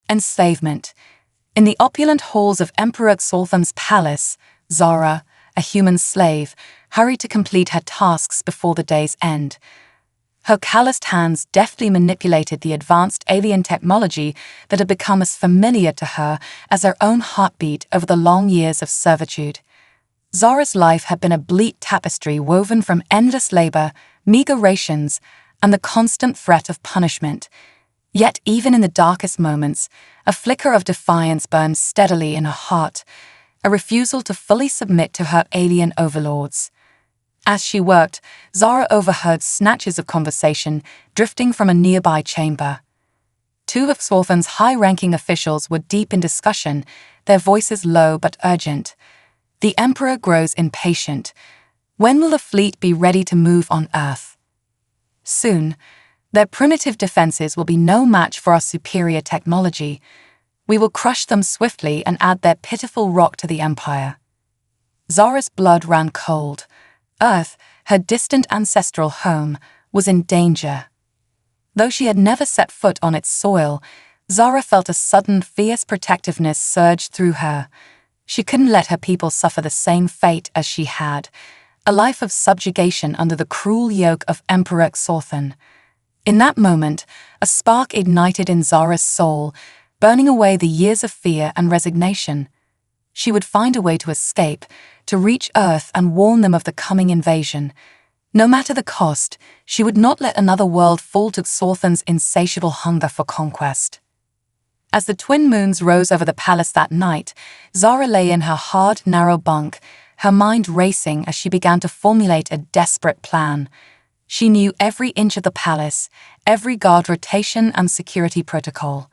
Enslavement. In the opulent halls of Emperor Xorthan's palace, Zara, a human slave, hurried to complete her tasks before the day's end. Her calloused hands deftly manipulated the advanced alien technology that had become as familiar to her as her own heartbeat over the long years of servitude. Zara's life had been a bleak tapestry woven from endless labor, meager rations, and the constant threat of punishment. Yet even in the darkest moments, a flicker of defiance burned steadily in her heart, a refusal to fully submit to her alien overlords. As she worked, Zara overheard snatches of conversation drifting from a nearby chamber. Two of Xorthan's high-ranking officials were deep in discussion, their voices low but urgent. The Emperor grows impatient. When will the fleet be ready to move on Earth? Soon. Their primitive defenses will be no match for our superior technology. We will crush them swiftly and add their pitiful rock to the Empire. Zara's blood ran cold. Earth, her distant ancestral home, was in danger. Though she had never set foot on its soil, Zara felt a sudden fierce protectiveness surge through her. She couldn't let her people suffer the same fate as she had, a life of subjugation under the cruel yoke of Emperor Xorthan. In that moment, a spark ignited in Zara's soul, burning away the years of fear and resignation. She would find a way to escape, to reach Earth and warn them of the coming invasion. No matter the cost, she would not let another world fall to Xorthan's insatiable hunger for conquest. As the twin moons rose over the palace that night, Zara lay in her hard, narrow bunk, her mind racing as she began to formulate a desperate plan. She knew every inch of the palace, every guard rotation and security protocol.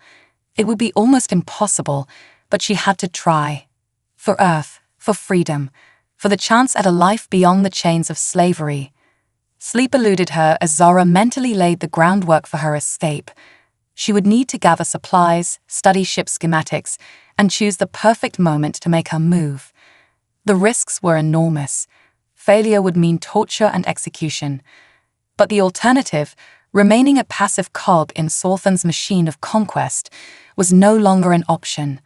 It would be almost impossible, but she had to try. For Earth, for freedom, for the chance at a life beyond the chains of slavery. Sleep eluded her as Zara mentally laid the groundwork for her escape. She would need to gather supplies, study ship schematics, and choose the perfect moment to make her move. The risks were enormous. Failure would mean torture and execution. But the alternative, remaining a passive cog in Xorthan's machine of conquest, was no longer an option.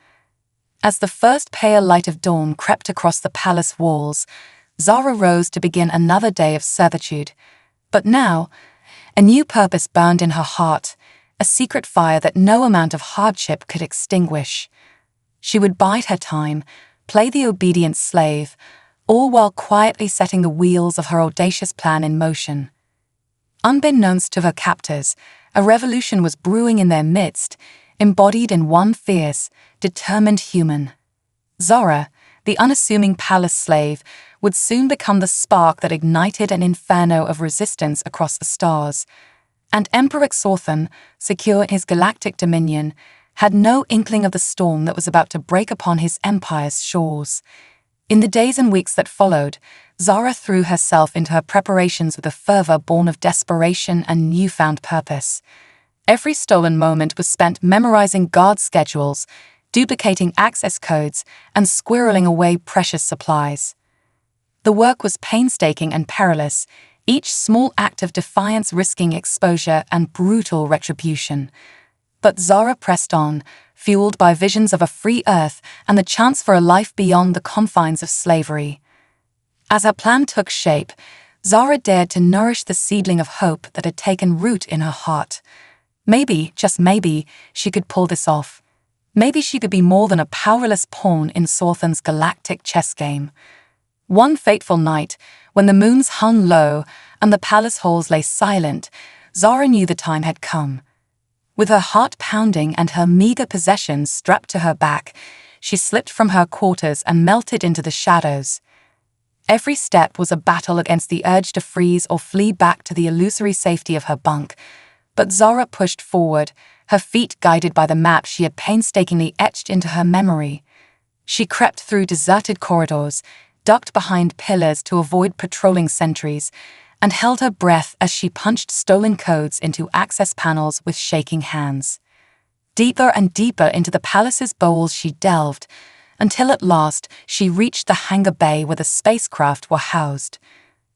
As the first pale light of dawn crept across the palace walls, Zara rose to begin another day of servitude. But now, a new purpose burned in her heart, a secret fire that no amount of hardship could extinguish. She would bide her time, play the obedient slave, all while quietly setting the wheels of her audacious plan in motion. Unbeknownst to her captors, a revolution was brewing in their midst, embodied in one fierce, determined human. Zara, the unassuming palace slave, would soon become the spark that ignited an inferno of resistance across the stars. And Emperor Xorthan, secure in his galactic dominion, had no inkling of the storm that was about to break upon his empire's shores. In the days and weeks that followed, Zara threw herself into her preparations with a fervor born of desperation and newfound purpose. Every stolen moment was spent memorizing guard schedules, duplicating access codes, and squirreling away precious supplies. The work was painstaking and perilous, each small act of defiance risking exposure and brutal retribution. But Zara pressed on, fueled by visions of a free Earth and the chance for a life beyond the confines of slavery. As her plan took shape, Zara dared to nourish the seedling of hope that had taken root in her heart. Maybe, just maybe, she could pull this off. Maybe she could be more than a powerless pawn in Xorthan's galactic chess game. One fateful night, when the moons hung low and the palace halls lay silent, Zara knew the time had come. With her heart pounding and her meager possessions strapped to her back, she slipped from her quarters and melted into the shadows. Every step was a battle against the urge to freeze or flee back to the illusory safety of her bunk. But Zara pushed forward, her feet guided by the map she had painstakingly etched into her memory. She crept through deserted corridors, ducked behind pillars to avoid patrolling sentries, and held her breath as she punched stolen codes into access panels with shaking hands. Deeper and deeper into the palace's bowels she delved, until at last she reached the hangar bay where the spacecraft were housed.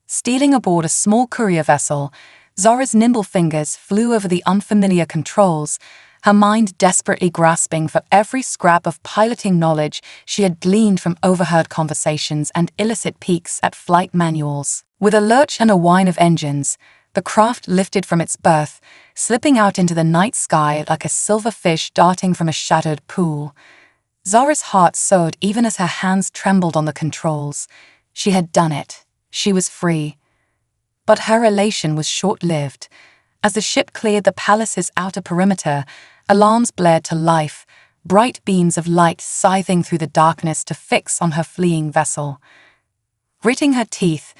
Stealing aboard a small courier vessel, Zara's nimble fingers flew over the unfamiliar controls, her mind desperately grasping for every scrap of piloting knowledge she had gleaned from overheard conversations and illicit peeks at flight manuals. With a lurch and a whine of engines, the craft lifted from its berth, slipping out into the night sky like a silver fish darting from a shadowed pool. Zara's heart soared even as her hands trembled on the controls. She had done it. She was free. But her elation was short-lived. As the ship cleared the palace's outer perimeter, alarms blared to life, bright beams of light scything through the darkness to fix on her fleeing vessel. Gritting her teeth,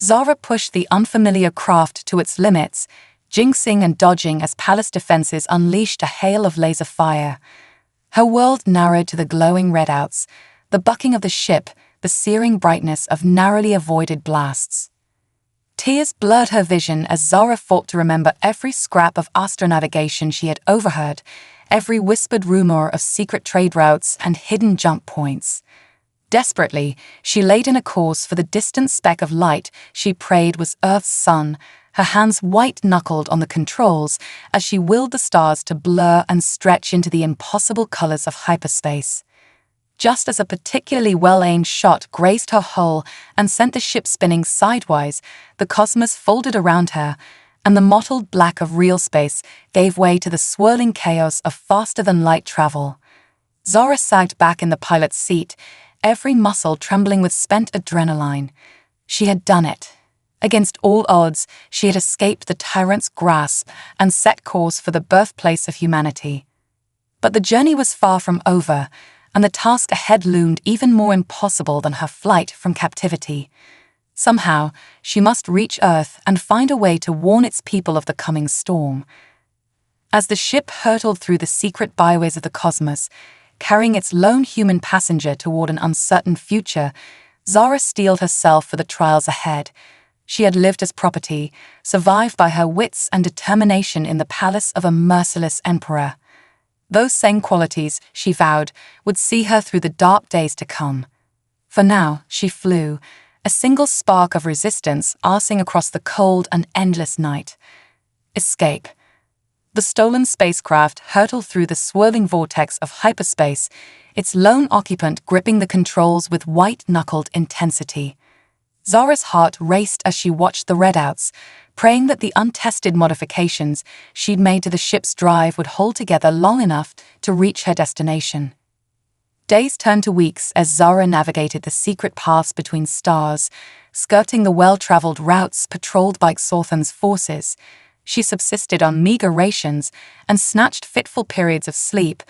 Zara pushed the unfamiliar craft to its limits, jinxing and dodging as palace defenses unleashed a hail of laser fire. Her world narrowed to the glowing redouts, the bucking of the ship, the searing brightness of narrowly avoided blasts. Tears blurred her vision as Zara fought to remember every scrap of astronavigation she had overheard, every whispered rumor of secret trade routes and hidden jump points. Desperately, she laid in a course for the distant speck of light she prayed was Earth's sun, her hands white-knuckled on the controls as she willed the stars to blur and stretch into the impossible colors of hyperspace. Just as a particularly well-aimed shot grazed her hull and sent the ship spinning sidewise, the cosmos folded around her, and the mottled black of real space gave way to the swirling chaos of faster-than-light travel. Zara sagged back in the pilot's seat, every muscle trembling with spent adrenaline. She had done it. Against all odds, she had escaped the Tyrant's grasp and set course for the birthplace of humanity. But the journey was far from over, and the task ahead loomed even more impossible than her flight from captivity. Somehow, she must reach Earth and find a way to warn its people of the coming storm. As the ship hurtled through the secret byways of the cosmos, carrying its lone human passenger toward an uncertain future, Zara steeled herself for the trials ahead. She had lived as property, survived by her wits and determination in the palace of a merciless emperor. Those same qualities, she vowed, would see her through the dark days to come. For now, she flew, a single spark of resistance arcing across the cold and endless night. Escape. The stolen spacecraft hurtled through the swirling vortex of hyperspace, its lone occupant gripping the controls with white-knuckled intensity. Zara's heart raced as she watched the redouts, praying that the untested modifications she'd made to the ship's drive would hold together long enough to reach her destination. Days turned to weeks as Zara navigated the secret paths between stars, skirting the well-traveled routes patrolled by Xorthan's forces. She subsisted on meager rations and snatched fitful periods of sleep,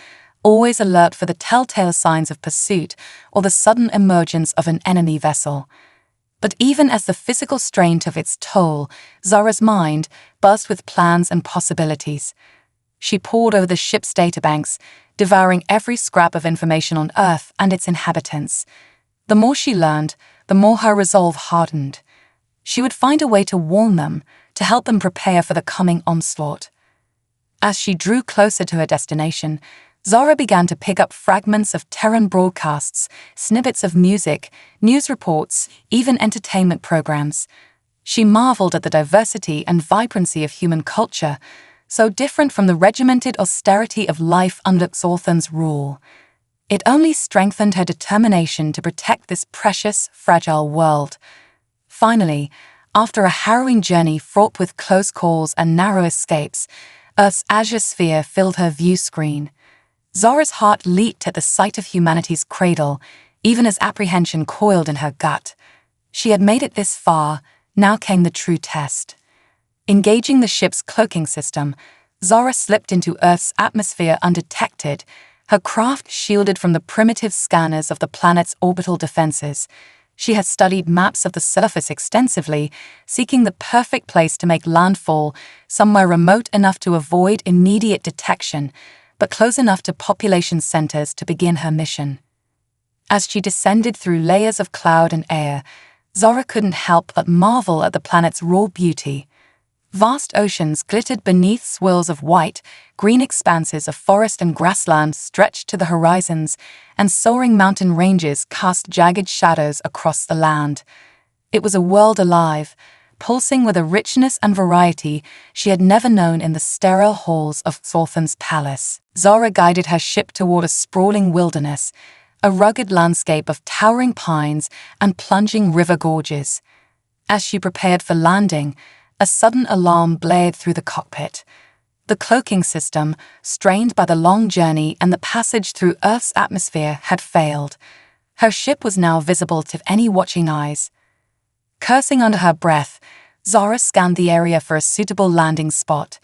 always alert for the telltale signs of pursuit or the sudden emergence of an enemy vessel. But even as the physical strain took its toll, Zara's mind buzzed with plans and possibilities. She pored over the ship's databanks, devouring every scrap of information on Earth and its inhabitants. The more she learned, the more her resolve hardened. She would find a way to warn them, to help them prepare for the coming onslaught. As she drew closer to her destination, Zara began to pick up fragments of Terran broadcasts, snippets of music, news reports, even entertainment programs. She marveled at the diversity and vibrancy of human culture, so different from the regimented austerity of life under Xorthan's rule. It only strengthened her determination to protect this precious, fragile world. Finally, after a harrowing journey fraught with close calls and narrow escapes, Earth's azure sphere filled her view screen. Zara's heart leaped at the sight of humanity's cradle, even as apprehension coiled in her gut. She had made it this far, now came the true test. Engaging the ship's cloaking system, Zara slipped into Earth's atmosphere undetected, her craft shielded from the primitive scanners of the planet's orbital defenses. She had studied maps of the surface extensively, seeking the perfect place to make landfall, somewhere remote enough to avoid immediate detection, but close enough to population centers to begin her mission. As she descended through layers of cloud and air, Zara couldn't help but marvel at the planet's raw beauty. Vast oceans glittered beneath swirls of white, green expanses of forest and grassland stretched to the horizons, and soaring mountain ranges cast jagged shadows across the land. It was a world alive, pulsing with a richness and variety she had never known in the sterile halls of Thorfann's palace. Zara guided her ship toward a sprawling wilderness, a rugged landscape of towering pines and plunging river gorges. As she prepared for landing, a sudden alarm blared through the cockpit. The cloaking system, strained by the long journey and the passage through Earth's atmosphere, had failed. Her ship was now visible to any watching eyes. Cursing under her breath, Zara scanned the area for a suitable landing spot.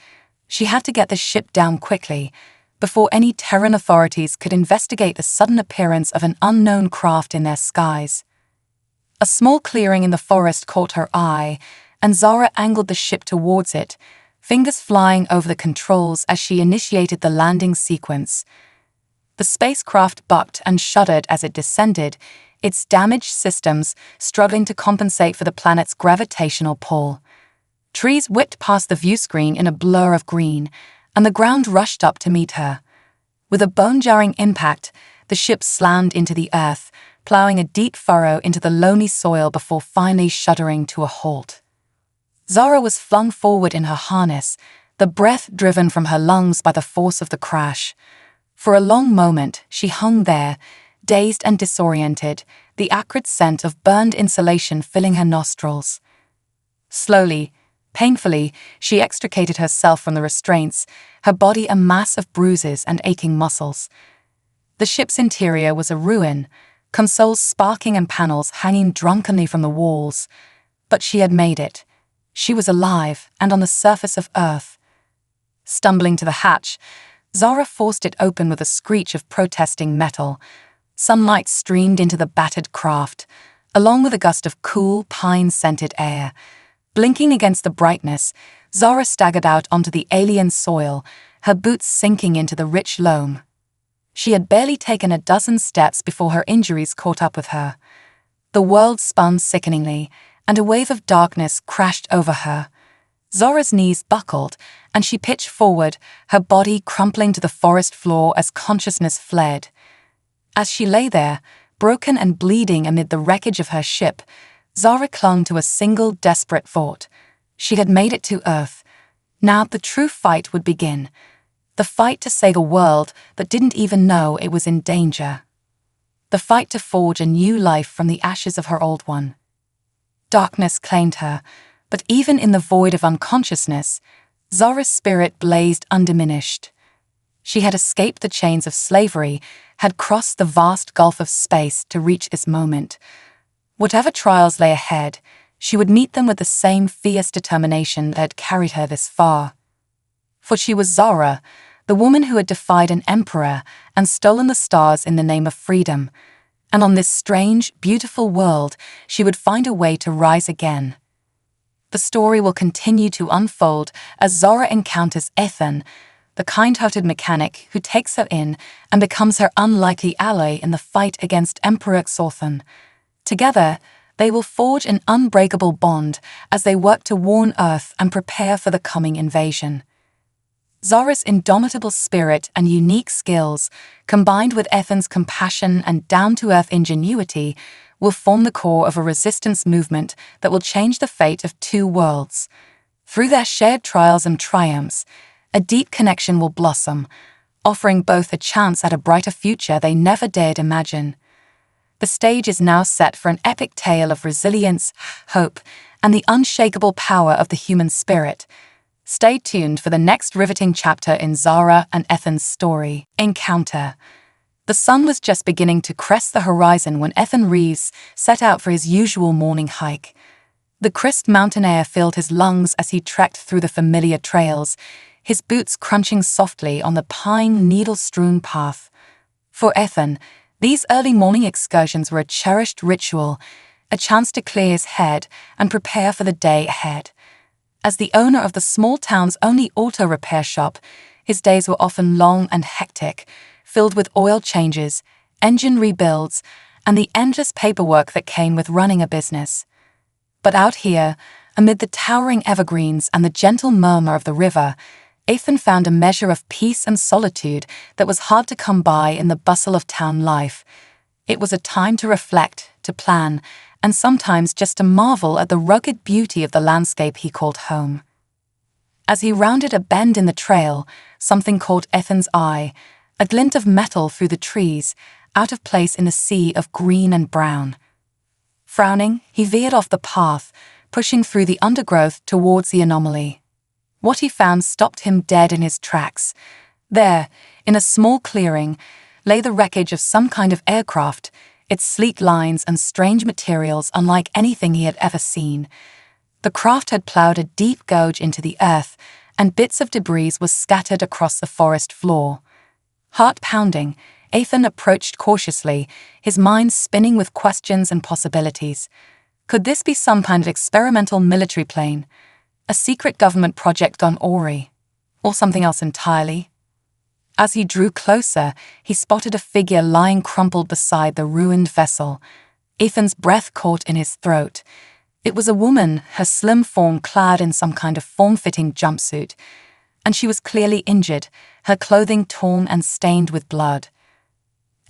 She had to get the ship down quickly, before any Terran authorities could investigate the sudden appearance of an unknown craft in their skies. A small clearing in the forest caught her eye, and Zara angled the ship towards it, fingers flying over the controls as she initiated the landing sequence. The spacecraft bucked and shuddered as it descended, its damaged systems struggling to compensate for the planet's gravitational pull. Trees whipped past the viewscreen in a blur of green, and the ground rushed up to meet her. With a bone-jarring impact, the ship slammed into the earth, plowing a deep furrow into the loamy soil before finally shuddering to a halt. Zara was flung forward in her harness, the breath driven from her lungs by the force of the crash. For a long moment, she hung there, dazed and disoriented, the acrid scent of burned insulation filling her nostrils. Slowly, painfully, she extricated herself from the restraints, her body a mass of bruises and aching muscles. The ship's interior was a ruin, consoles sparking and panels hanging drunkenly from the walls. But she had made it. She was alive and on the surface of Earth. Stumbling to the hatch, Zara forced it open with a screech of protesting metal. Sunlight streamed into the battered craft, along with a gust of cool, pine-scented air. Blinking against the brightness, Zara staggered out onto the alien soil, her boots sinking into the rich loam. She had barely taken a dozen steps before her injuries caught up with her. The world spun sickeningly, and a wave of darkness crashed over her. Zara's knees buckled, and she pitched forward, her body crumpling to the forest floor as consciousness fled. As she lay there, broken and bleeding amid the wreckage of her ship, Zara clung to a single desperate thought. She had made it to Earth. Now the true fight would begin. The fight to save a world that didn't even know it was in danger. The fight to forge a new life from the ashes of her old one. Darkness claimed her, but even in the void of unconsciousness, Zara's spirit blazed undiminished. She had escaped the chains of slavery, had crossed the vast gulf of space to reach this moment. Whatever trials lay ahead, she would meet them with the same fierce determination that had carried her this far. For she was Zara, the woman who had defied an emperor and stolen the stars in the name of freedom. And on this strange, beautiful world, she would find a way to rise again. The story will continue to unfold as Zara encounters Ethan, the kind-hearted mechanic who takes her in and becomes her unlikely ally in the fight against Emperor Thorfinn. Together, they will forge an unbreakable bond as they work to warn Earth and prepare for the coming invasion. Zara's indomitable spirit and unique skills, combined with Ethan's compassion and down-to-earth ingenuity, will form the core of a resistance movement that will change the fate of two worlds. Through their shared trials and triumphs, a deep connection will blossom, offering both a chance at a brighter future they never dared imagine. The stage is now set for an epic tale of resilience, hope, and the unshakable power of the human spirit. Stay tuned for the next riveting chapter in Zara and Ethan's story, Encounter. The sun was just beginning to crest the horizon when Ethan Reeves set out for his usual morning hike. The crisp mountain air filled his lungs as he trekked through the familiar trails, his boots crunching softly on the pine needle-strewn path. For Ethan, these early morning excursions were a cherished ritual, a chance to clear his head and prepare for the day ahead. As the owner of the small town's only auto repair shop, his days were often long and hectic, filled with oil changes, engine rebuilds, and the endless paperwork that came with running a business. But out here, amid the towering evergreens and the gentle murmur of the river, Ethan found a measure of peace and solitude that was hard to come by in the bustle of town life. It was a time to reflect, to plan, and sometimes just to marvel at the rugged beauty of the landscape he called home. As he rounded a bend in the trail, something caught Ethan's eye, a glint of metal through the trees, out of place in a sea of green and brown. Frowning, he veered off the path, pushing through the undergrowth towards the anomaly. What he found stopped him dead in his tracks. There, in a small clearing, lay the wreckage of some kind of aircraft, its sleek lines and strange materials unlike anything he had ever seen. The craft had ploughed a deep gouge into the earth, and bits of debris were scattered across the forest floor. Heart pounding, Ethan approached cautiously, his mind spinning with questions and possibilities. Could this be some kind of experimental military plane? A secret government project on Ori? Or something else entirely? As he drew closer, he spotted a figure lying crumpled beside the ruined vessel. Ethan's breath caught in his throat. It was a woman, her slim form clad in some kind of form-fitting jumpsuit, and she was clearly injured, her clothing torn and stained with blood.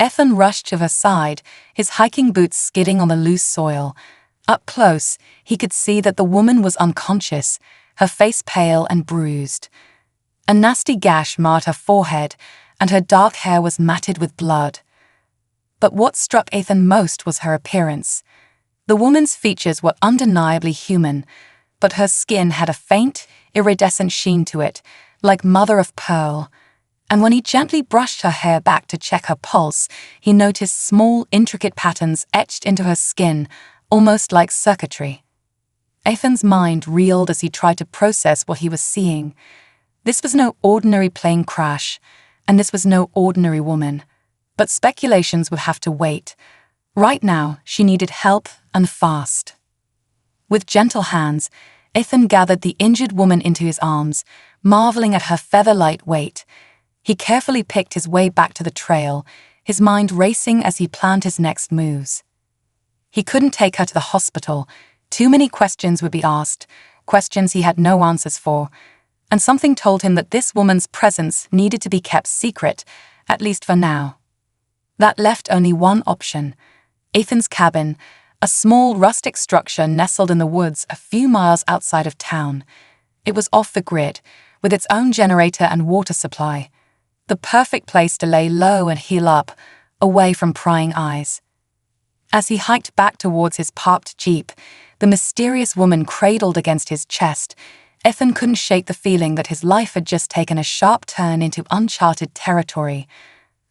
Ethan rushed to her side, his hiking boots skidding on the loose soil. Up close, he could see that the woman was unconscious, her face pale and bruised. A nasty gash marred her forehead, and her dark hair was matted with blood. But what struck Ethan most was her appearance. The woman's features were undeniably human, but her skin had a faint, iridescent sheen to it, like mother of pearl. And when he gently brushed her hair back to check her pulse, he noticed small, intricate patterns etched into her skin, almost like circuitry. Ethan's mind reeled as he tried to process what he was seeing. This was no ordinary plane crash, and this was no ordinary woman. But speculations would have to wait. Right now, she needed help, and fast. With gentle hands, Ethan gathered the injured woman into his arms, marveling at her feather-light weight. He carefully picked his way back to the trail, his mind racing as he planned his next moves. He couldn't take her to the hospital. Too many questions would be asked, questions he had no answers for, and something told him that this woman's presence needed to be kept secret, at least for now. That left only one option: Ethan's cabin, a small rustic structure nestled in the woods a few miles outside of town. It was off the grid, with its own generator and water supply. The perfect place to lay low and heal up, away from prying eyes. As he hiked back towards his parked jeep, the mysterious woman cradled against his chest, Ethan couldn't shake the feeling that his life had just taken a sharp turn into uncharted territory.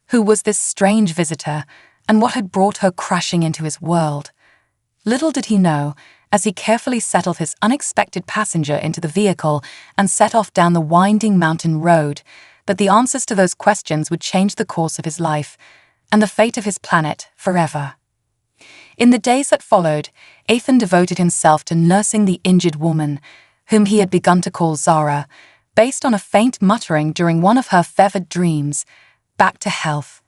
Who was this strange visitor, and what had brought her crashing into his world? Little did he know, as he carefully settled his unexpected passenger into the vehicle and set off down the winding mountain road, that the answers to those questions would change the course of his life and the fate of his planet forever. In the days that followed, Ethan devoted himself to nursing the injured woman, whom he had begun to call Zara, based on a faint muttering during one of her fevered dreams, back to health.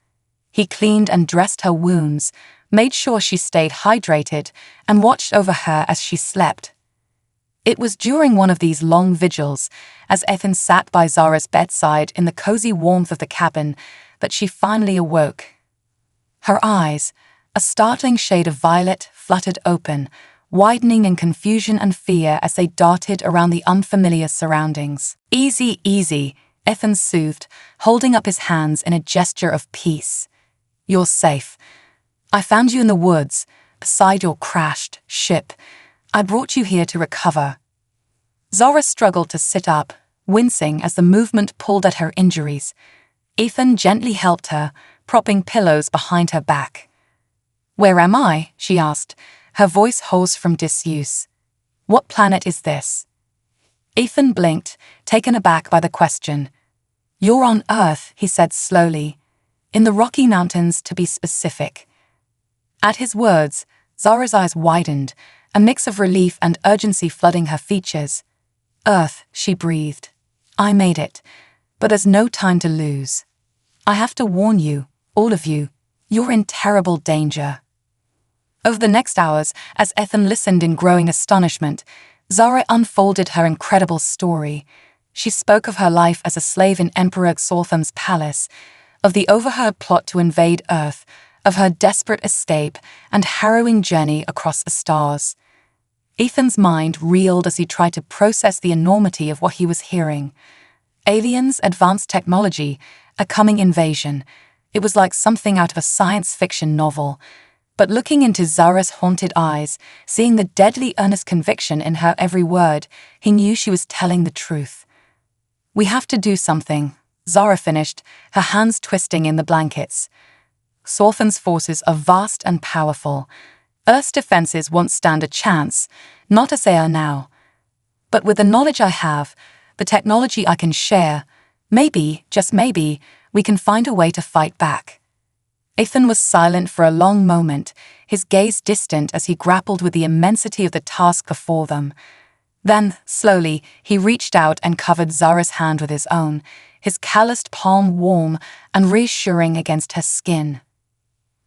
He cleaned and dressed her wounds, made sure she stayed hydrated, and watched over her as she slept. It was during one of these long vigils, as Ethan sat by Zara's bedside in the cozy warmth of the cabin, that she finally awoke. Her eyes, a startling shade of violet, fluttered open, widening in confusion and fear as they darted around the unfamiliar surroundings. "Easy, easy," Ethan soothed, holding up his hands in a gesture of peace. "You're safe. I found you in the woods, beside your crashed ship. I brought you here to recover." Zara struggled to sit up, wincing as the movement pulled at her injuries. Ethan gently helped her, propping pillows behind her back. "Where am I?" she asked, her voice hoarse from disuse. "What planet is this?" Ethan blinked, taken aback by the question. "You're on Earth," he said slowly. "In the Rocky Mountains, to be specific." At his words, Zara's eyes widened, a mix of relief and urgency flooding her features. "Earth," she breathed. "I made it, but there's no time to lose. I have to warn you, all of you, you're in terrible danger." Over the next hours, as Ethan listened in growing astonishment, Zara unfolded her incredible story. She spoke of her life as a slave in Emperor Xortham's palace, of the overheard plot to invade Earth, of her desperate escape and harrowing journey across the stars. Ethan's mind reeled as he tried to process the enormity of what he was hearing. Aliens, advanced technology, a coming invasion. It was like something out of a science fiction novel. But looking into Zara's haunted eyes, seeing the deadly earnest conviction in her every word, he knew she was telling the truth. "We have to do something," Zara finished, her hands twisting in the blankets. "Sorthan's forces are vast and powerful. Earth's defenses won't stand a chance, not as they are now. But with the knowledge I have, the technology I can share, maybe, just maybe, we can find a way to fight back." Ethan was silent for a long moment, his gaze distant as he grappled with the immensity of the task before them. Then, slowly, he reached out and covered Zara's hand with his own, his calloused palm warm and reassuring against her skin.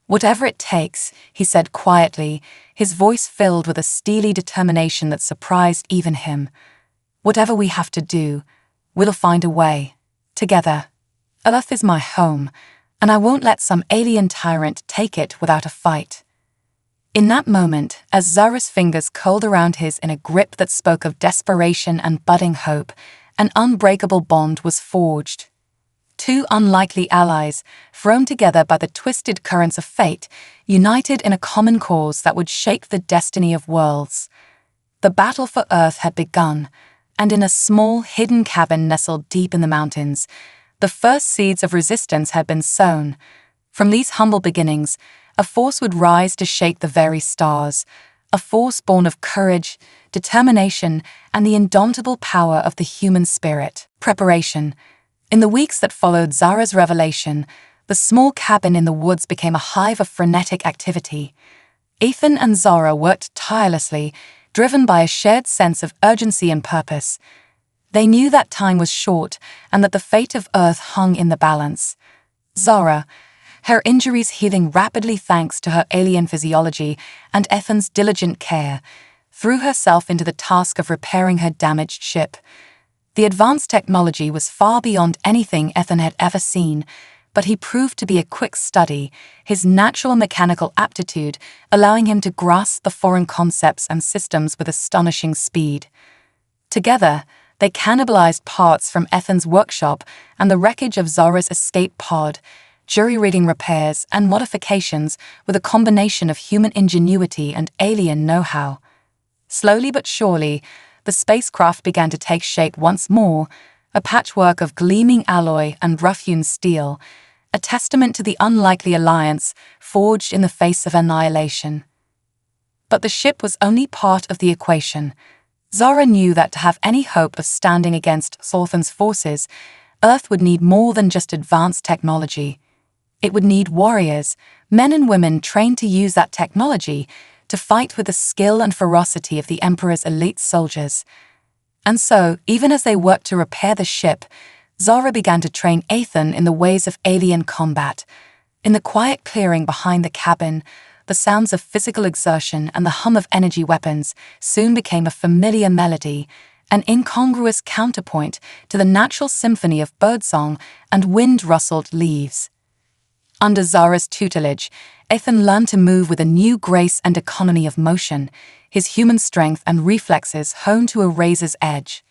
"Whatever it takes," he said quietly, his voice filled with a steely determination that surprised even him. "Whatever we have to do, we'll find a way. Together. Earth is my home, and I won't let some alien tyrant take it without a fight." In that moment, as Zara's fingers curled around his in a grip that spoke of desperation and budding hope, an unbreakable bond was forged. Two unlikely allies, thrown together by the twisted currents of fate, united in a common cause that would shape the destiny of worlds. The battle for Earth had begun, and in a small, hidden cabin nestled deep in the mountains, the first seeds of resistance had been sown. From these humble beginnings, a force would rise to shake the very stars, a force born of courage, determination, and the indomitable power of the human spirit. Preparation. In the weeks that followed Zara's revelation, the small cabin in the woods became a hive of frenetic activity. Ethan and Zara worked tirelessly, driven by a shared sense of urgency and purpose. They knew that time was short and that the fate of Earth hung in the balance. Zara, her injuries healing rapidly thanks to her alien physiology and Ethan's diligent care, threw herself into the task of repairing her damaged ship. The advanced technology was far beyond anything Ethan had ever seen, but he proved to be a quick study, his natural mechanical aptitude allowing him to grasp the foreign concepts and systems with astonishing speed. Together, they cannibalized parts from Ethan's workshop and the wreckage of Zara's escape pod, jury-reading repairs and modifications with a combination of human ingenuity and alien know-how. Slowly but surely, the spacecraft began to take shape once more, a patchwork of gleaming alloy and rough-hewn steel, a testament to the unlikely alliance forged in the face of annihilation. But the ship was only part of the equation. Zara knew that to have any hope of standing against Sorthan's forces, Earth would need more than just advanced technology. It would need warriors, men and women trained to use that technology to fight with the skill and ferocity of the Emperor's elite soldiers. And so, even as they worked to repair the ship, Zara began to train Ethan in the ways of alien combat. In the quiet clearing behind the cabin, the sounds of physical exertion and the hum of energy weapons soon became a familiar melody, an incongruous counterpoint to the natural symphony of birdsong and wind-rustled leaves. Under Zara's tutelage, Ethan learned to move with a new grace and economy of motion, his human strength and reflexes honed to a razor's edge.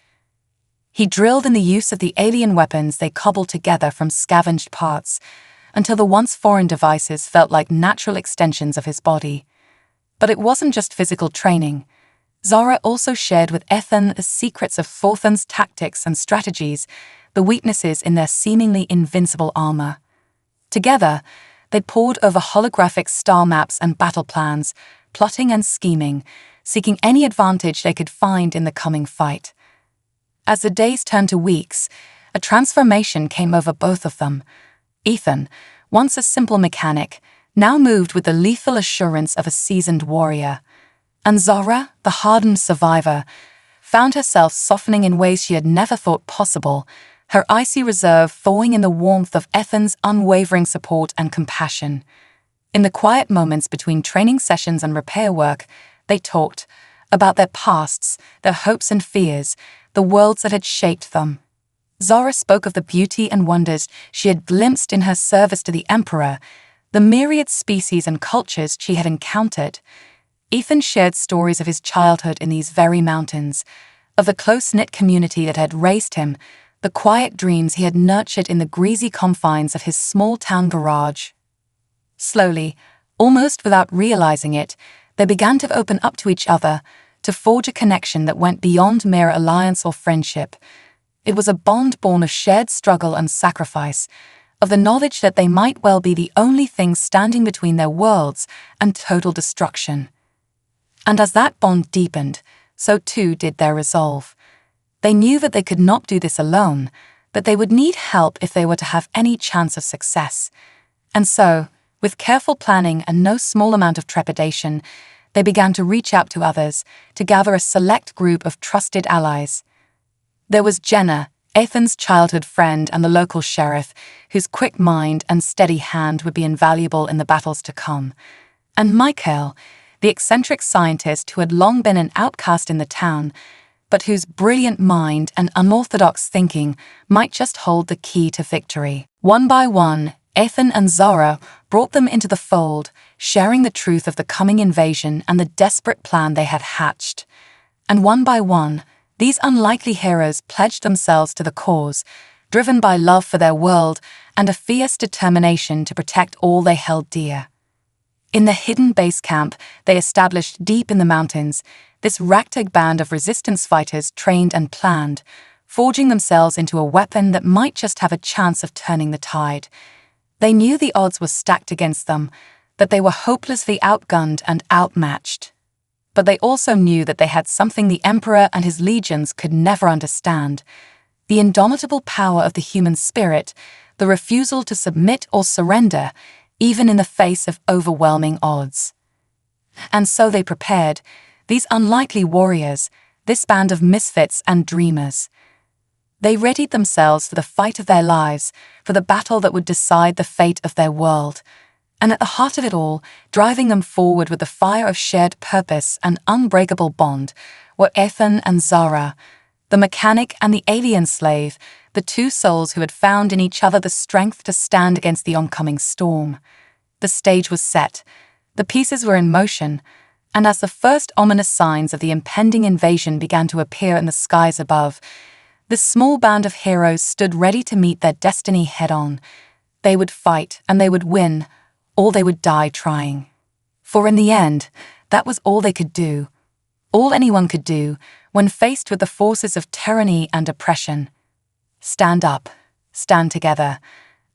He drilled in the use of the alien weapons they cobbled together from scavenged parts, until the once foreign devices felt like natural extensions of his body. But it wasn't just physical training. Zara also shared with Ethan the secrets of Sorthan's tactics and strategies, the weaknesses in their seemingly invincible armor. Together, they pored over holographic star maps and battle plans, plotting and scheming, seeking any advantage they could find in the coming fight. As the days turned to weeks, a transformation came over both of them. Ethan, once a simple mechanic, now moved with the lethal assurance of a seasoned warrior. And Zara, the hardened survivor, found herself softening in ways she had never thought possible, her icy reserve thawing in the warmth of Ethan's unwavering support and compassion. In the quiet moments between training sessions and repair work, they talked about their pasts, their hopes and fears, the worlds that had shaped them. Zara spoke of the beauty and wonders she had glimpsed in her service to the Emperor, the myriad species and cultures she had encountered. Ethan shared stories of his childhood in these very mountains, of the close-knit community that had raised him, the quiet dreams he had nurtured in the greasy confines of his small-town garage. Slowly, almost without realizing it, they began to open up to each other, to forge a connection that went beyond mere alliance or friendship. It was a bond born of shared struggle and sacrifice, of the knowledge that they might well be the only thing standing between their worlds and total destruction. And as that bond deepened, so too did their resolve. They knew that they could not do this alone, that they would need help if they were to have any chance of success. And so, with careful planning and no small amount of trepidation, they began to reach out to others, to gather a select group of trusted allies. There was Jenna, Ethan's childhood friend and the local sheriff, whose quick mind and steady hand would be invaluable in the battles to come. And Michael, the eccentric scientist who had long been an outcast in the town, but whose brilliant mind and unorthodox thinking might just hold the key to victory. One by one, Ethan and Zara brought them into the fold, sharing the truth of the coming invasion and the desperate plan they had hatched. And one by one, these unlikely heroes pledged themselves to the cause, driven by love for their world and a fierce determination to protect all they held dear. In the hidden base camp they established deep in the mountains, this ragtag band of resistance fighters trained and planned, forging themselves into a weapon that might just have a chance of turning the tide. They knew the odds were stacked against them, that they were hopelessly outgunned and outmatched. But they also knew that they had something the Emperor and his legions could never understand: the indomitable power of the human spirit, the refusal to submit or surrender, even in the face of overwhelming odds. And so they prepared, these unlikely warriors, this band of misfits and dreamers. They readied themselves for the fight of their lives, for the battle that would decide the fate of their world. And at the heart of it all, driving them forward with the fire of shared purpose and unbreakable bond, were Ethan and Zara, the mechanic and the alien slave, the two souls who had found in each other the strength to stand against the oncoming storm. The stage was set, the pieces were in motion, and as the first ominous signs of the impending invasion began to appear in the skies above, this small band of heroes stood ready to meet their destiny head-on. They would fight, and they would win, or they would die trying. For in the end, that was all they could do, all anyone could do when faced with the forces of tyranny and oppression. Stand up, stand together,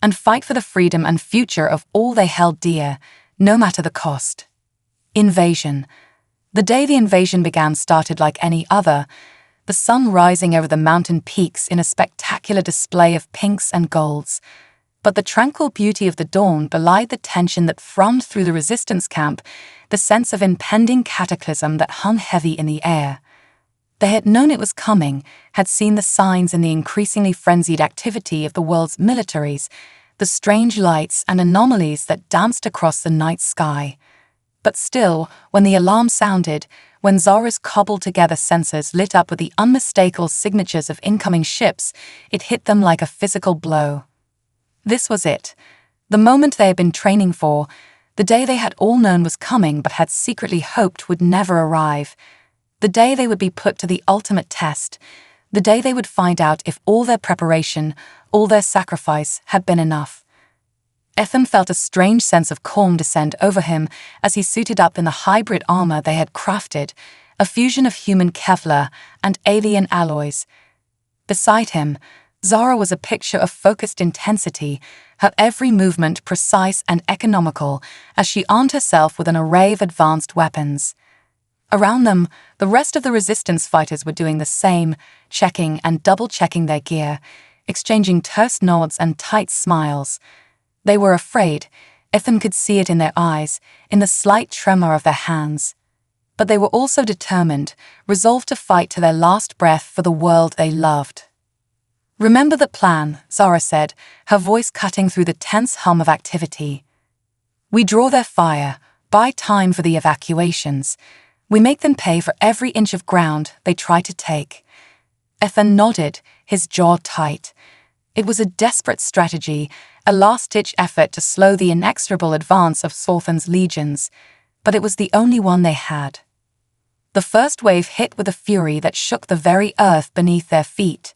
and fight for the freedom and future of all they held dear, no matter the cost. Invasion. The day the invasion began started like any other, the sun rising over the mountain peaks in a spectacular display of pinks and golds. But the tranquil beauty of the dawn belied the tension that thrummed through the resistance camp, the sense of impending cataclysm that hung heavy in the air. They had known it was coming, had seen the signs in the increasingly frenzied activity of the world's militaries, the strange lights and anomalies that danced across the night sky. But still, when the alarm sounded, when Zara's cobbled-together sensors lit up with the unmistakable signatures of incoming ships, it hit them like a physical blow. This was it, the moment they had been training for, the day they had all known was coming but had secretly hoped would never arrive, the day they would be put to the ultimate test, the day they would find out if all their preparation, all their sacrifice had been enough. Ethan felt a strange sense of calm descend over him as he suited up in the hybrid armor they had crafted, a fusion of human Kevlar and alien alloys. Beside him, Zara was a picture of focused intensity, her every movement precise and economical as she armed herself with an array of advanced weapons. Around them, the rest of the resistance fighters were doing the same, checking and double-checking their gear, exchanging terse nods and tight smiles. They were afraid. Ethan could see it in their eyes, in the slight tremor of their hands. But they were also determined, resolved to fight to their last breath for the world they loved. "Remember the plan," Zara said, her voice cutting through the tense hum of activity. "We draw their fire, buy time for the evacuations. We make them pay for every inch of ground they try to take." Ethan nodded, his jaw tight. It was a desperate strategy, a last-ditch effort to slow the inexorable advance of Sultan's legions, but it was the only one they had. The first wave hit with a fury that shook the very earth beneath their feet.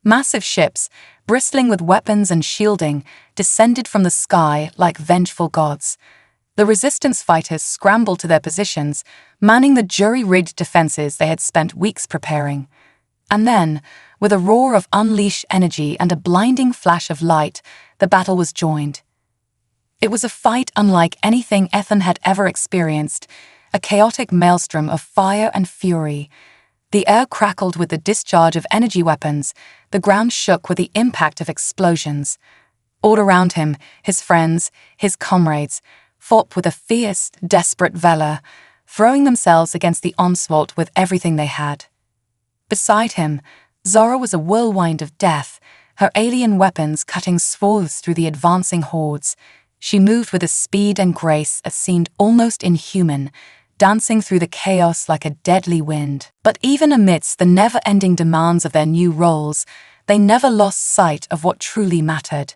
Massive ships, bristling with weapons and shielding, descended from the sky like vengeful gods. The resistance fighters scrambled to their positions, manning the jury-rigged defenses they had spent weeks preparing. And then, with a roar of unleashed energy and a blinding flash of light, the battle was joined. It was a fight unlike anything Ethan had ever experienced, a chaotic maelstrom of fire and fury. The air crackled with the discharge of energy weapons, the ground shook with the impact of explosions. All around him, his friends, his comrades, fought with a fierce, desperate valor, throwing themselves against the onslaught with everything they had. Beside him, Zara was a whirlwind of death, her alien weapons cutting swaths through the advancing hordes. She moved with a speed and grace that seemed almost inhuman, dancing through the chaos like a deadly wind. But even amidst the never-ending demands of their new roles, they never lost sight of what truly mattered.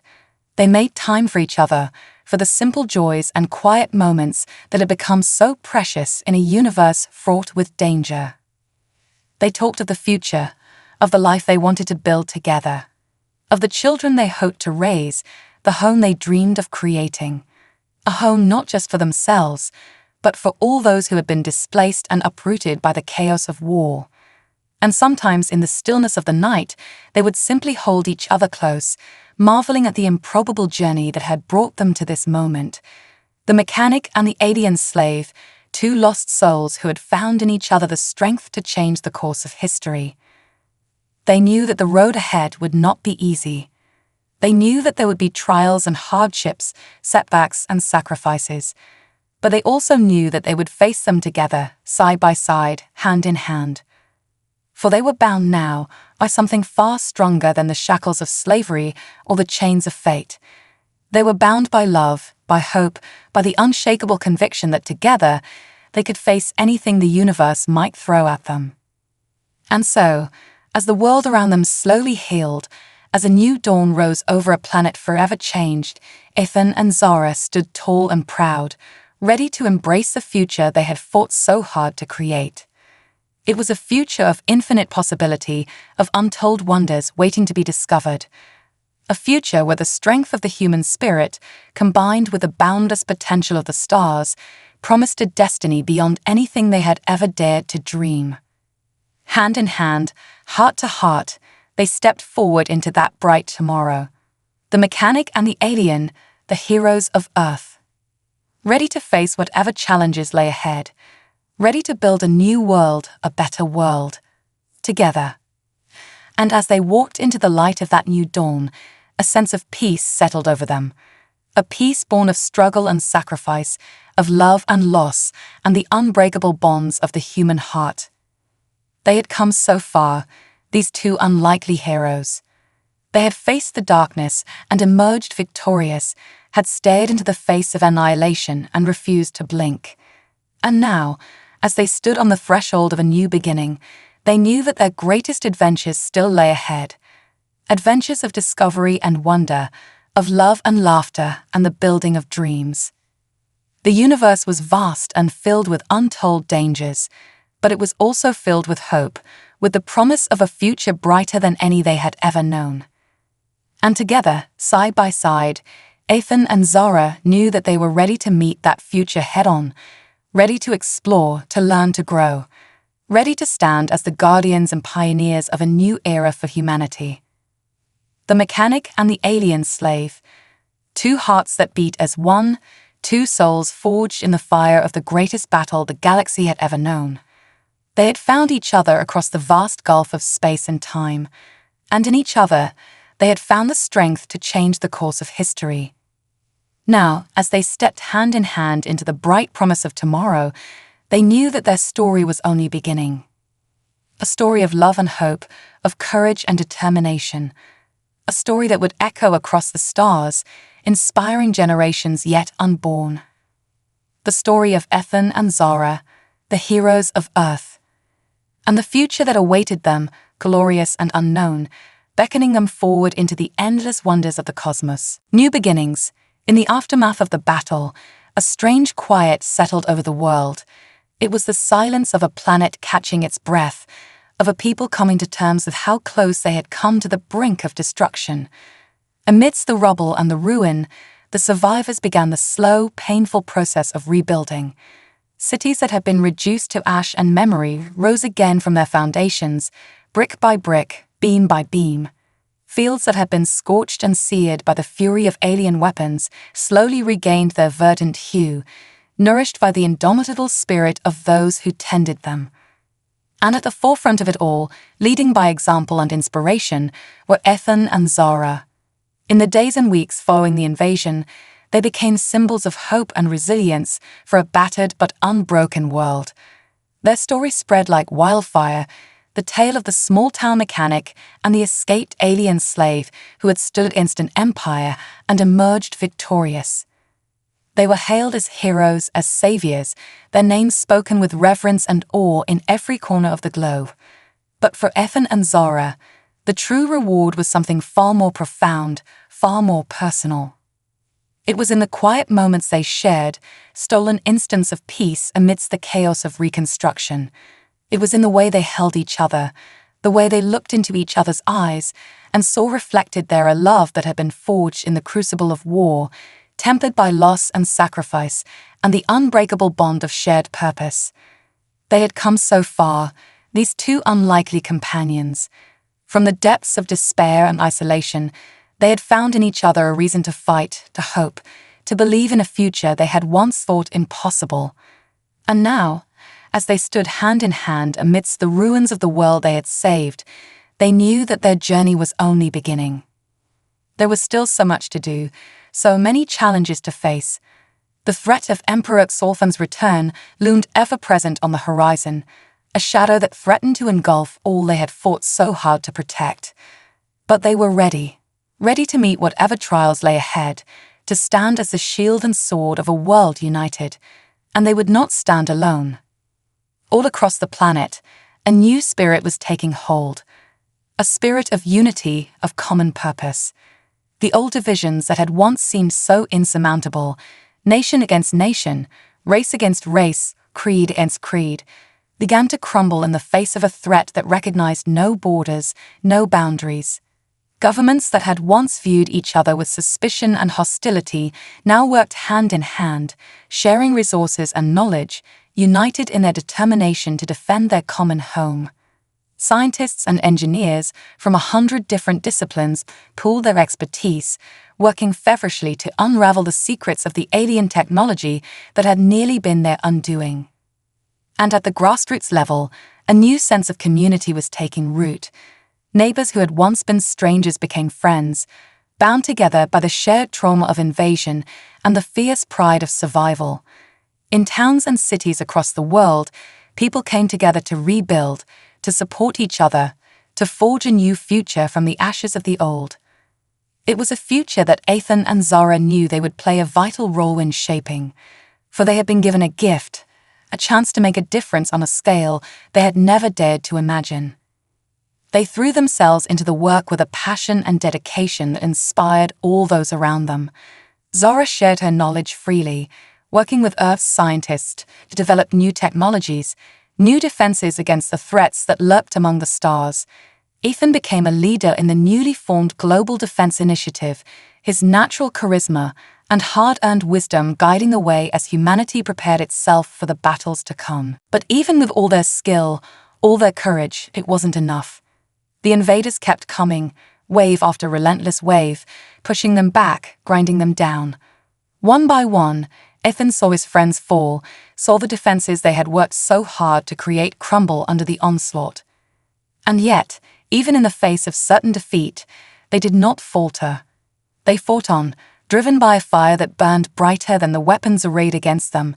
They made time for each other, for the simple joys and quiet moments that had become so precious in a universe fraught with danger. They talked of the future, of the life they wanted to build together, of the children they hoped to raise, the home they dreamed of creating. A home not just for themselves, but for all those who had been displaced and uprooted by the chaos of war. And sometimes in the stillness of the night, they would simply hold each other close, marveling at the improbable journey that had brought them to this moment. The mechanic and the alien slave, two lost souls who had found in each other the strength to change the course of history. They knew that the road ahead would not be easy. They knew that there would be trials and hardships, setbacks and sacrifices. But they also knew that they would face them together, side by side, hand in hand. For they were bound now by something far stronger than the shackles of slavery or the chains of fate. They were bound by love, by hope, by the unshakable conviction that together they could face anything the universe might throw at them. And so, as the world around them slowly healed, as a new dawn rose over a planet forever changed, Ethan and Zara stood tall and proud, ready to embrace the future they had fought so hard to create. It was a future of infinite possibility, of untold wonders waiting to be discovered. A future where the strength of the human spirit, combined with the boundless potential of the stars, promised a destiny beyond anything they had ever dared to dream. Hand in hand, heart to heart, they stepped forward into that bright tomorrow. The mechanic and the alien, the heroes of Earth. Ready to face whatever challenges lay ahead. Ready to build a new world, a better world, together. And as they walked into the light of that new dawn, a sense of peace settled over them. A peace born of struggle and sacrifice, of love and loss, and the unbreakable bonds of the human heart. They had come so far, these two unlikely heroes. They had faced the darkness and emerged victorious, had stared into the face of annihilation and refused to blink. And now, as they stood on the threshold of a new beginning, they knew that their greatest adventures still lay ahead. Adventures of discovery and wonder, of love and laughter and the building of dreams. The universe was vast and filled with untold dangers, but it was also filled with hope, with the promise of a future brighter than any they had ever known. And together, side by side, Ethan and Zara knew that they were ready to meet that future head-on, ready to explore, to learn, to grow, ready to stand as the guardians and pioneers of a new era for humanity. The mechanic and the alien slave, two hearts that beat as one, two souls forged in the fire of the greatest battle the galaxy had ever known. They had found each other across the vast gulf of space and time, and in each other, they had found the strength to change the course of history. Now, as they stepped hand in hand into the bright promise of tomorrow, they knew that their story was only beginning. A story of love and hope, of courage and determination. A story that would echo across the stars, inspiring generations yet unborn. The story of Ethan and Zara, the heroes of Earth. And the future that awaited them, glorious and unknown, beckoning them forward into the endless wonders of the cosmos. New beginnings. In the aftermath of the battle, a strange quiet settled over the world. It was the silence of a planet catching its breath, of a people coming to terms with how close they had come to the brink of destruction. Amidst the rubble and the ruin, the survivors began the slow, painful process of rebuilding. Cities that had been reduced to ash and memory rose again from their foundations, brick by brick, beam by beam. Fields that had been scorched and seared by the fury of alien weapons slowly regained their verdant hue, nourished by the indomitable spirit of those who tended them. And at the forefront of it all, leading by example and inspiration, were Ethan and Zara. In the days and weeks following the invasion, they became symbols of hope and resilience for a battered but unbroken world. Their story spread like wildfire, the tale of the small-town mechanic and the escaped alien slave who had stood against an empire and emerged victorious. They were hailed as heroes, as saviors, their names spoken with reverence and awe in every corner of the globe. But for Ethan and Zara, the true reward was something far more profound, far more personal. It was in the quiet moments they shared, stolen instants of peace amidst the chaos of reconstruction. It was in the way they held each other, the way they looked into each other's eyes, and saw reflected there a love that had been forged in the crucible of war, tempered by loss and sacrifice, and the unbreakable bond of shared purpose. They had come so far, these two unlikely companions. From the depths of despair and isolation, they had found in each other a reason to fight, to hope, to believe in a future they had once thought impossible. And now, as they stood hand in hand amidst the ruins of the world they had saved, they knew that their journey was only beginning. There was still so much to do, so many challenges to face. The threat of Emperor Xolfan's return loomed ever-present on the horizon, a shadow that threatened to engulf all they had fought so hard to protect. But they were ready to meet whatever trials lay ahead, to stand as the shield and sword of a world united, and they would not stand alone. All across the planet, a new spirit was taking hold, a spirit of unity, of common purpose. The old divisions that had once seemed so insurmountable, nation against nation, race against race, creed against creed, began to crumble in the face of a threat that recognized no borders, no boundaries. Governments that had once viewed each other with suspicion and hostility now worked hand in hand, sharing resources and knowledge, united in their determination to defend their common home. Scientists and engineers from 100 different disciplines pooled their expertise, working feverishly to unravel the secrets of the alien technology that had nearly been their undoing. And at the grassroots level, a new sense of community was taking root. Neighbors who had once been strangers became friends, bound together by the shared trauma of invasion and the fierce pride of survival. In towns and cities across the world, people came together to rebuild, to support each other, to forge a new future from the ashes of the old. It was a future that Ethan and Zara knew they would play a vital role in shaping, for they had been given a gift, a chance to make a difference on a scale they had never dared to imagine. They threw themselves into the work with a passion and dedication that inspired all those around them. Zara shared her knowledge freely, working with Earth's scientists to develop new technologies, new defenses against the threats that lurked among the stars. Ethan became a leader in the newly formed Global Defense Initiative, his natural charisma and hard-earned wisdom guiding the way as humanity prepared itself for the battles to come. But even with all their skill, all their courage, it wasn't enough. The invaders kept coming, wave after relentless wave, pushing them back, grinding them down. One by one, Ethan saw his friends fall, saw the defenses they had worked so hard to create crumble under the onslaught. And yet, even in the face of certain defeat, they did not falter. They fought on, driven by a fire that burned brighter than the weapons arrayed against them,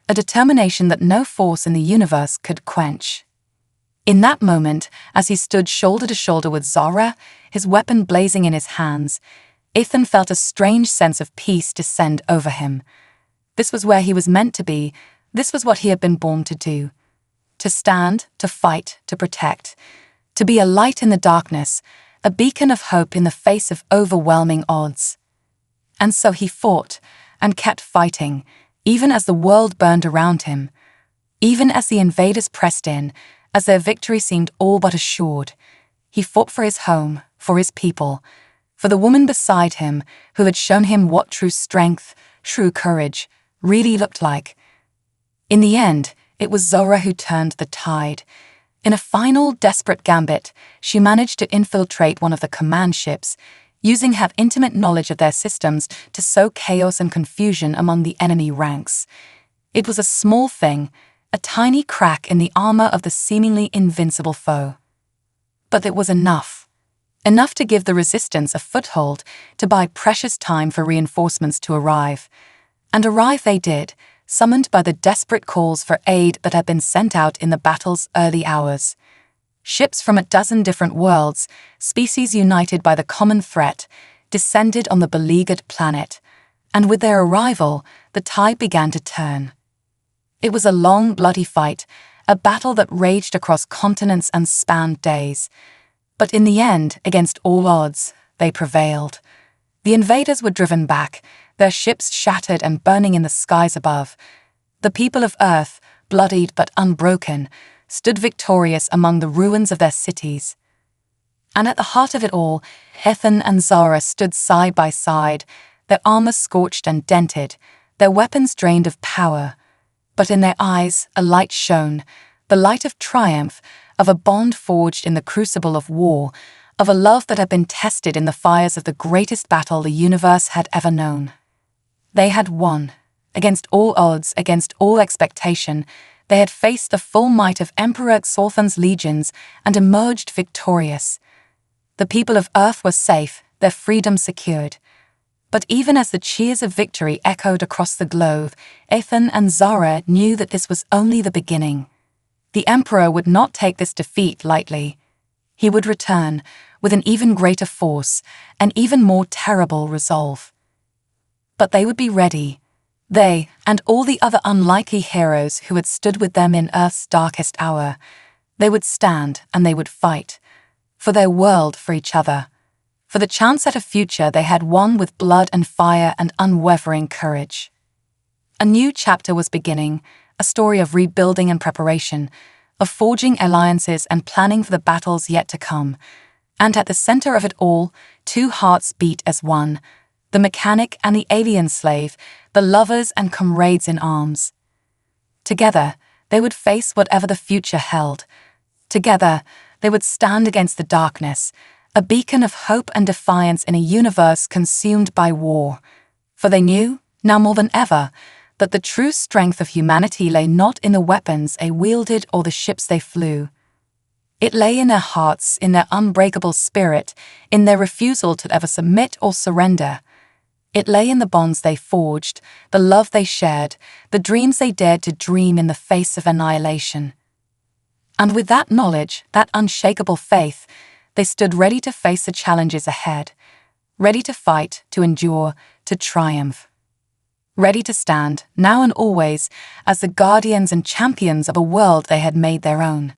a determination that no force in the universe could quench. In that moment, as he stood shoulder to shoulder with Zara, his weapon blazing in his hands, Ethan felt a strange sense of peace descend over him. This was where he was meant to be. This was what he had been born to do. To stand, to fight, to protect. To be a light in the darkness, a beacon of hope in the face of overwhelming odds. And so he fought and kept fighting, even as the world burned around him, even as the invaders pressed in, as their victory seemed all but assured. He fought for his home, for his people, for the woman beside him who had shown him what true strength, true courage, really looked like. In the end, it was Zora who turned the tide. In a final, desperate gambit, she managed to infiltrate one of the command ships, using her intimate knowledge of their systems to sow chaos and confusion among the enemy ranks. It was a small thing, a tiny crack in the armor of the seemingly invincible foe. But it was enough. Enough to give the resistance a foothold, to buy precious time for reinforcements to arrive. And arrive they did, summoned by the desperate calls for aid that had been sent out in the battle's early hours. Ships from a dozen different worlds, species united by the common threat, descended on the beleaguered planet, and with their arrival, the tide began to turn. It was a long, bloody fight, a battle that raged across continents and spanned days. But in the end, against all odds, they prevailed. The invaders were driven back, their ships shattered and burning in the skies above. The people of Earth, bloodied but unbroken, stood victorious among the ruins of their cities. And at the heart of it all, Ethan and Zara stood side by side, their armor scorched and dented, their weapons drained of power. But in their eyes a light shone, the light of triumph, of a bond forged in the crucible of war, of a love that had been tested in the fires of the greatest battle the universe had ever known. They had won. Against all odds, against all expectation, they had faced the full might of Emperor Xolthan's legions and emerged victorious. The people of Earth were safe, their freedom secured. But even as the cheers of victory echoed across the globe, Ethan and Zara knew that this was only the beginning. The Emperor would not take this defeat lightly. He would return with an even greater force, an even more terrible resolve. But they would be ready. They, and all the other unlikely heroes who had stood with them in Earth's darkest hour. They would stand and they would fight. For their world, for each other. For the chance at a future they had won with blood and fire and unwavering courage. A new chapter was beginning, a story of rebuilding and preparation, of forging alliances and planning for the battles yet to come. And at the center of it all, two hearts beat as one, the mechanic and the alien slave, the lovers and comrades in arms. Together, they would face whatever the future held. Together, they would stand against the darkness, a beacon of hope and defiance in a universe consumed by war. For they knew, now more than ever, that the true strength of humanity lay not in the weapons they wielded or the ships they flew. It lay in their hearts, in their unbreakable spirit, in their refusal to ever submit or surrender. It lay in the bonds they forged, the love they shared, the dreams they dared to dream in the face of annihilation. And with that knowledge, that unshakable faith, they stood ready to face the challenges ahead, ready to fight, to endure, to triumph. Ready to stand, now and always, as the guardians and champions of a world they had made their own.